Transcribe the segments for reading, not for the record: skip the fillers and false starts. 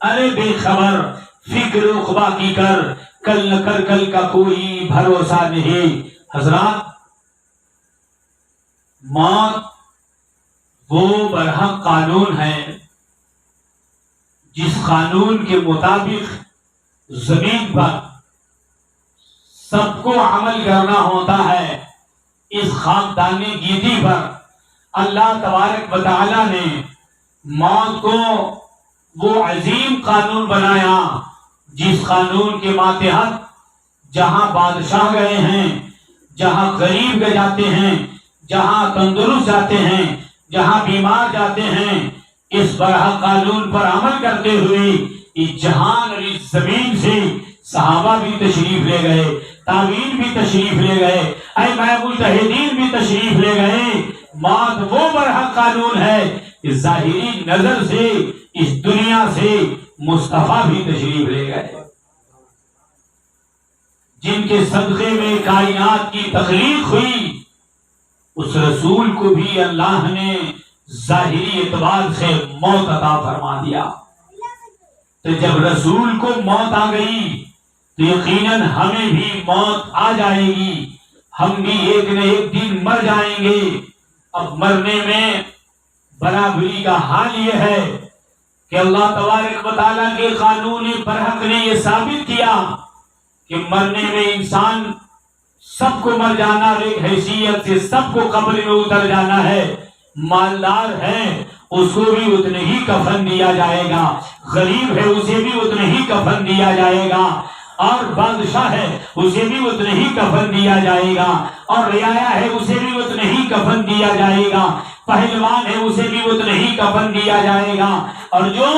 ارے بے خبر فکر عقبہ کی کر، کل نہ کر کل کا کوئی بھروسہ نہیں۔ حضرات، موت وہ برحق قانون ہے جس قانون کے مطابق زمین پر سب کو عمل کرنا ہوتا ہے۔ اس خاکدان گیتی پر اللہ تبارک و تعالی نے موت کو وہ عظیم قانون بنایا جس قانون کے ماتحت جہاں بادشاہ گئے ہیں، جہاں غریب گئے جاتے ہیں، جہاں تندرست جاتے ہیں، جہاں بیمار جاتے ہیں، اس برحق قانون پر عمل کرتے ہوئے اس جہان اور اس زمین سے صحابہ بھی تشریف لے گئے، تابعین بھی تشریف لے گئے، ائمہ مجتہدین بھی تشریف لے گئے۔ موت وہ برحق قانون ہے کہ ظاہری نظر سے اس دنیا سے مصطفیٰ بھی تشریف لے گئے، جن کے صدقے میں کائنات کی تخلیق ہوئی۔ اس رسول کو بھی اللہ نے ظاہری اعتبار سے موت عطا فرما دیا۔ تو جب رسول کو موت آ گئی تو یقیناً ہمیں بھی موت آ جائے گی، ہم بھی ایک نہ ایک دن مر جائیں گے۔ اب مرنے میں برابری کا حال یہ ہے کہ اللہ تبارک و تعالیٰ کے قانون برحق نے یہ ثابت کیا کہ مرنے میں انسان سب کو مر جانا، ایک حیثیت سے سب کو قبر میں اتر جانا ہے۔ مالدار ہے اس کو بھی اتنے ہی کفن دیا جائے گا، غریب ہے اسے بھی اتنے ہی کفن دیا جائے گا، اور بادشاہ ہے اسے بھی اتنے ہی کفن دیا جائے گا، اور رعایا ہے اسے بھی اتنے ہی کفن دیا جائے گا، پہلوان ہے اسے بھی اتنے ہی کفن دیا جائے گا، اور جو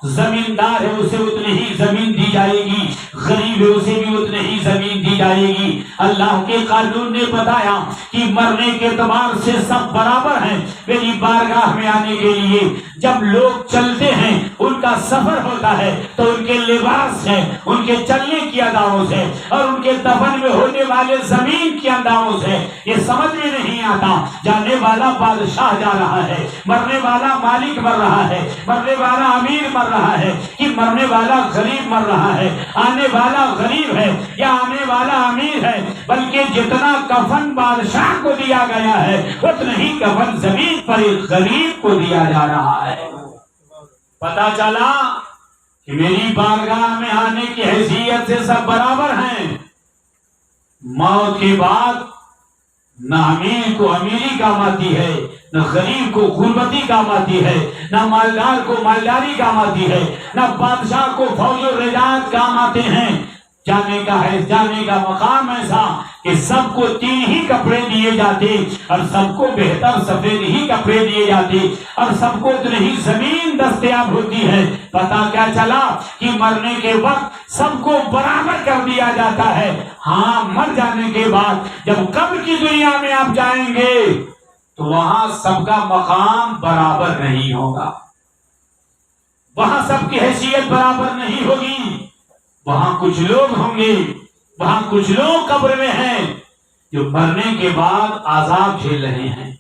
زمیندار ہے اسے اتنے ہی زمین دی جائے گی، غریب ہے اسے بھی اتنے ہی زمین دی جائے گی۔ اللہ کے قانون نے بتایا کہ مرنے کے اعتبار سے سب برابر ہیں میری بارگاہ میں آنے کے لیے۔ جب لوگ چلتے ہیں، ان کا سفر ہوتا ہے تو ان کے لباس ہے، ان کے چلنے کی اداؤں سے، اور ان کے دفن میں ہونے والے زمین کی اداؤں سے یہ سمجھ میں نہیں آتا۔ جانے والا بادشاہ جا رہا ہے، مرنے والا مالک مر رہا ہے، مرنے والا امیر مر رہا ہے، کہ مرنے والا غریب مر رہا ہے، آنے والا غریب ہے یا آنے والا امیر ہے، بلکہ جتنا کفن بادشاہ کو دیا گیا ہے اتنا ہی کفن زمین پر ایک غریب کو دیا جا رہا ہے۔ پتا چلا کہ میری بارگاہ میں آنے کی حیثیت سے سب برابر ہیں۔ موت کے بعد نہ امیر کو امیری کام آتی ہے، نہ غریب کو غربتی کام آتی ہے، نہ مالدار کو مالداری کام آتی ہے، نہ بادشاہ کو فوج و رجال کام آتے ہیں۔ جانے کا مقام ایسا کہ سب کو 3 ہی کپڑے دیے جاتے، اور سب کو بہتر سفید ہی کپڑے دیے جاتے، اور سب کو اتنی ہی زمین دستیاب ہوتی ہے۔ پتا کیا چلا کہ مرنے کے وقت سب کو برابر کر دیا جاتا ہے۔ ہاں، مر جانے کے بعد جب قبر کی دنیا میں آپ جائیں گے تو وہاں سب کا مقام برابر نہیں ہوگا، وہاں سب کی حیثیت برابر نہیں ہوگی۔ وہاں کچھ لوگ ہوں گے، وہاں کچھ لوگ قبر میں ہیں جو مرنے کے بعد عذاب جھیل رہے ہیں،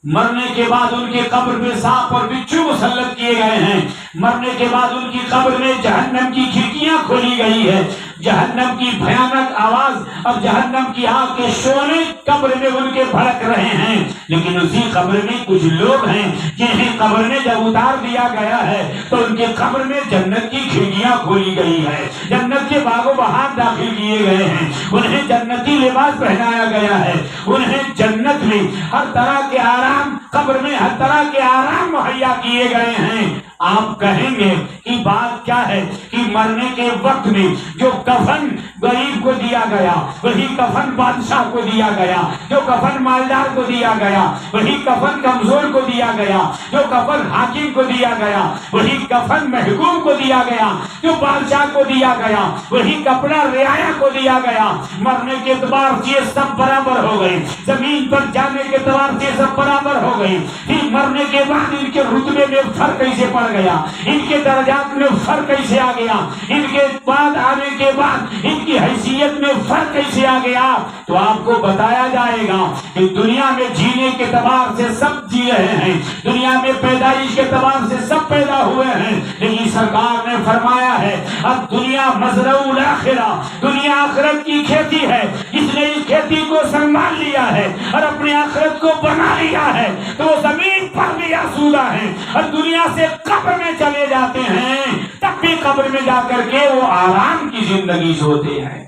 مرنے کے بعد ان کے قبر میں سانپ اور بچھو مسلط کیے گئے ہیں، مرنے کے بعد ان کی قبر میں جہنم کی کھڑکیاں کھولی گئی ہے، جہنم کی بھیانک آواز اور جہنم کی آگ کے شعلے قبر میں ان کے بھڑک رہے ہیں۔ لیکن اسی قبر میں کچھ لوگ ہیں جنہیں قبر میں جب اتار دیا گیا ہے تو ان کے قبر میں جنت کی کھڑکیاں کھولی گئی ہے، جنت کے باغ و بہار داخل کیے گئے ہیں، انہیں جنتی لباس پہنایا گیا ہے، انہیں جنت میں ہر طرح کے آرام، قبر میں ہر طرح کے آرام مہیا کیے گئے ہیں۔ آپ کہیں گے کہ بات کیا ہے کہ مرنے کے وقت میں جو کفن غریب کو دیا گیا وہی کفن بادشاہ کو دیا گیا، جو کفن مالدار کو دیا گیا وہی کفن کمزور کو دیا گیا، جو کفن حاکم کو دیا گیا وہی کفن محکوم کو دیا گیا، جو بادشاہ کو دیا گیا وہی کپڑا رعایا کو دیا گیا۔ مرنے کے اعتبار سے سب برابر ہو گئے، زمین پر جانے کے اعتبار سے سب برابر ہو گئے، پھر مرنے کے بعد ان کے رتبے میں فرق کیسے پڑ گیا؟ ان کے درجات میں فرق کیسے آ گیا؟ ان کے بعد آنے کے بعد ان کی حیثیت میں فرق کیسے آ گیا؟ تو آپ کو بتایا جائے گا کہ دنیا میں جینے کے اعتبار سے سب جی رہے ہیں، دنیا میں پیدائش کے اعتبار سے سب پیدا ہوئے ہیں، لیکن سرکار نے فرمایا ہے اب دنیا مزرعہ الاخرہ، دنیا آخرت کی کھیتی ہے، جس نے اس کھیتی کو سنبھال لیا ہے اور اپنے آخرت کو بنا لیا ہے تو وہ زمین پر بھی آسودہ ہیں، اور دنیا سے قبر میں چلے جاتے ہیں تب بھی قبر میں جا کر کے وہ آرام کی زندگی سوتے ہیں۔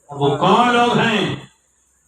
وہ کون لوگ ہیں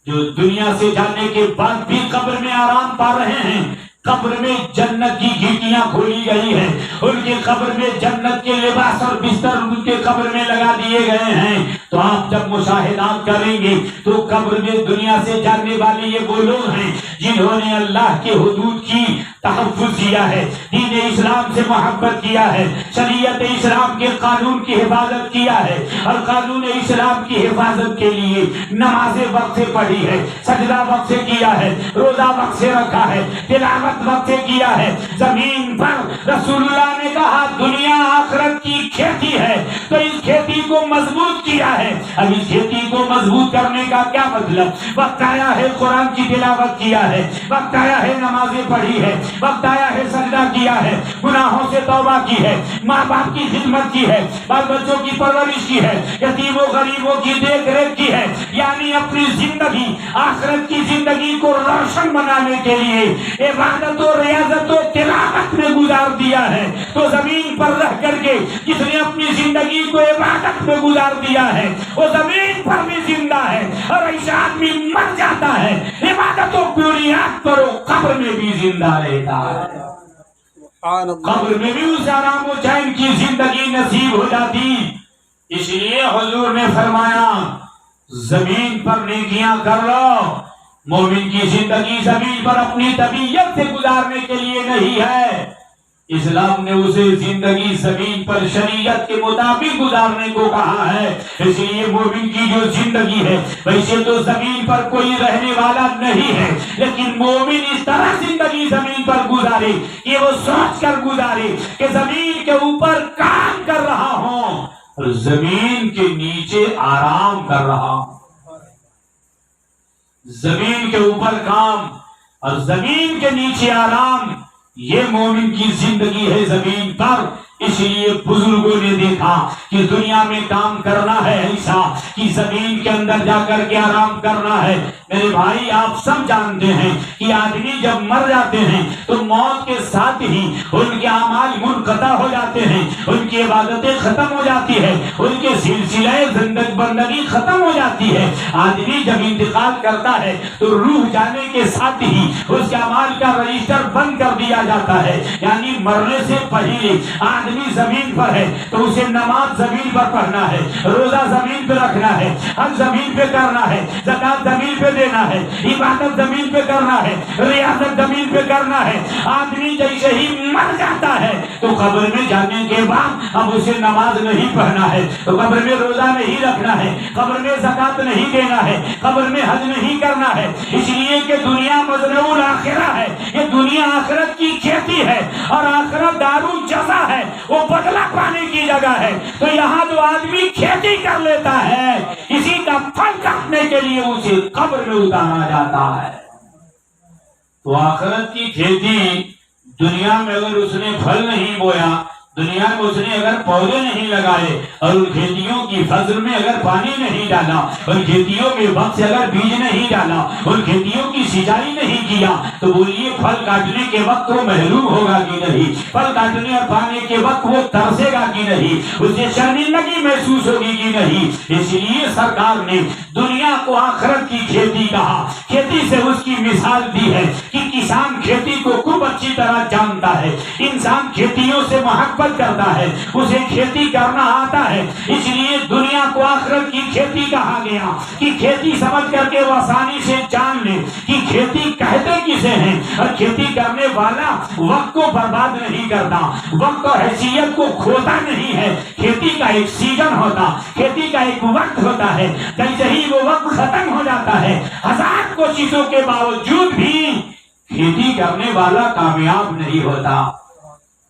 جو دنیا سے جانے کے بعد بھی قبر میں آرام پا رہے ہیں؟ قبر میں جنت کی کھڑکیاں کھولی گئی ہیں، ان کے قبر میں جنت کے لباس اور بستر ان کے قبر میں لگا دیے گئے ہیں۔ تو آپ جب مشاہدات کریں گے تو قبر میں دنیا سے جانے والے یہ وہ لوگ ہیں جنہوں نے اللہ کے حدود کی تحفظ کیا ہے، دین اسلام سے محبت کیا ہے، شریعت اسلام کے قانون کی حفاظت کیا ہے، اور قانون اسلام کی حفاظت کے لیے نماز وقت سے پڑھی ہے، سجدہ وقت سے کیا ہے، روزہ وقت سے رکھا ہے، تلاوت وقت سے کیا ہے۔ زمین پر رسول اللہ نے کہا دنیا آخرت کی کھیتی ہے، تو اس کھیتی کو مضبوط کیا ہے۔ اب اس کھیتی کو مضبوط کرنے کا کیا مطلب؟ وقت آیا ہے قرآن کی تلاوت کیا ہے، وقت آیا ہے نمازیں پڑھی ہے، وقت آیا ہے سجدہ کیا ہے، گناہوں سے توبہ کی ہے، ماں باپ کی خدمت کی ہے، بال بچوں کی پرورش کی ہے، یتیموں غریبوں کی دیکھ ریکھ کی ہے، یعنی اپنی زندگی آخرت کی زندگی کو روشن بنانے کے لیے عبادت و ریاضت و تلاوت میں گزار دیا ہے۔ تو زمین پر رہ کر کے جس نے اپنی زندگی کو عبادت میں گزار دیا ہے وہ زمین پر بھی زندہ ہے، اور ایسا آدمی مر جاتا ہے عبادت و بنیاد پر وہ قبر میں بھی زندہ رہتا ہے، قبر میں بھی اس آرام و چین کی زندگی نصیب ہو جاتی۔ اس لیے حضور نے فرمایا زمین پر نیکیاں کر لو۔ مومن کی زندگی زمین پر اپنی طبیعت سے گزارنے کے لیے نہیں ہے، اسلام نے اسے زندگی زمین پر شریعت کے مطابق گزارنے کو کہا ہے۔ اس لیے مومن کی جو زندگی ہے ویسے تو زمین پر کوئی رہنے والا نہیں ہے، لیکن مومن اس طرح زندگی زمین پر گزارے کہ وہ سوچ کر گزارے کہ زمین کے اوپر کام کر رہا ہوں اور زمین کے نیچے آرام کر رہا ہوں۔ زمین کے اوپر کام اور زمین کے نیچے آرام، یہ مومن کی زندگی ہے زمین پر۔ اس لیے بزرگوں نے دیکھا کہ دنیا میں کام کرنا ہے ایسا کہ زمین کے اندر جا کر کے آرام کرنا ہے۔ میرے بھائی آپ سب جانتے ہیں کہ آدمی جب مر جاتے ہیں تو موت کے ساتھ ہی ان کے اعمال منقطع ہو جاتے ہیں، ان کی عبادتیں ختم ہو جاتی ہے، ان کے سلسلہ بندگی ختم ہو جاتی ہے۔ آدمی جب انتقال کرتا ہے تو روح جانے کے ساتھ ہی اس کے اعمال کا رجسٹر بند کر دیا جاتا ہے، یعنی مرنے سے پہلے آدمی زمین پر ہے تو اسے نماز زمین پر پڑھنا ہے، روزہ زمین پہ رکھنا ہے، حج زمین پہ کرنا ہے، زکات زمین پہ دینا ہے، عبادت زمین پہ کرنا ہے، ریاضت زمین پہ کرنا ہے۔ آدمی جیسے ہی مر جاتا ہے تو قبر میں جانے کے بعد اب اسے نماز نہیں پڑھنا ہے، تو قبر میں روزہ نہیں رکھنا ہے، قبر میں زکات نہیں دینا ہے، قبر میں حج نہیں کرنا ہے۔ اس لیے کہ دنیا مزرعہ الاخرہ ہے، یہ دنیا آخرت کی کھیتی ہے اور آخرت دارالجزا ہے، وہ بدلہ پانے کی جگہ ہے۔ تو یہاں جو آدمی کھیتی کر لیتا ہے اسی کا پھل کاٹنے کے لیے اسے قبر میں اتارا جاتا ہے۔ تو آخرت کی کھیتی دنیا میں اگر اس نے پھل نہیں بویا، دنیا میں اس نے اگر پودے نہیں لگائے اور ان کھیتیوں کی فصل میں اگر پانی نہیں ڈالا، ان کھیتیوں میں وقت سے اگر بیج نہیں ڈالا، ان کھیتیوں کی سینچائی نہیں کیا، تو بولیے پھل کاٹنے کے وقت وہ محروم ہوگا کہ نہیں؟ پھل کاٹنے اور پانے کے وقت وہ ترسے گا کہ نہیں؟ اسے شرمندگی محسوس ہوگی کہ نہیں؟ اس لیے سرکار نے دنیا کو آخرت کی کھیتی کہا۔ کھیتی سے اس کی مثال دی ہے کہ کسان کھیتی کو خوب اچھی طرح جانتا ہے، انسان کھیتیوں سے محبت کرتا ہے، اسے کھیتی کرنا آتا ہے۔ اس لیے دنیا کو آخرت کی کھیتی کہا گیا کہ کھیتی سمجھ کر کے وہ آسانی سے جان لے کہ کھیتی کہتے کسے ہیں، اور کھیتی کرنے والا وقت کو برباد نہیں کرتا، وقت اور حیثیت کو کھوتا نہیں ہے۔ کھیتی کا ایک سیزن ہوتا، کھیتی کا ایک وقت ہوتا ہے، جیسے ہی وہ وقت ختم ہو جاتا ہے ہزار کوششوں کے باوجود بھی کھیتی کرنے والا کامیاب نہیں ہوتا۔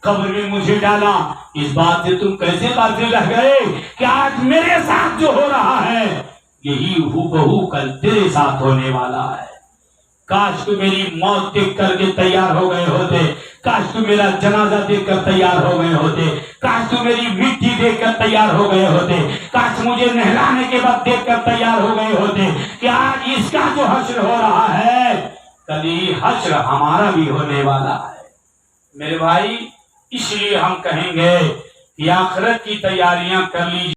قبر میں مجھے ڈالا، اس بات سے تم کیسے غافل رہ گئے کہ آج میرے ساتھ جو ہو رہا ہے یہی ہو کل تیرے ساتھ ہونے والا ہے۔ کاش تو میری موت دیکھ کر کے تیار ہو گئے ہوتے، کاش تو میرا جنازہ دیکھ کر تیار ہو گئے ہوتے، کاش تو میری مٹی دیکھ کر تیار ہو گئے ہوتے، کاش مجھے نہلانے کے بعد دیکھ کر تیار ہو گئے ہوتے کہ آج اس کا جو حشر ہو رہا ہے کل یہ حشر ہمارا بھی ہونے والا ہے۔ میرے بھائی، اس لیے ہم کہیں گے کہ آخرت کی تیاریاں کر لیجیے۔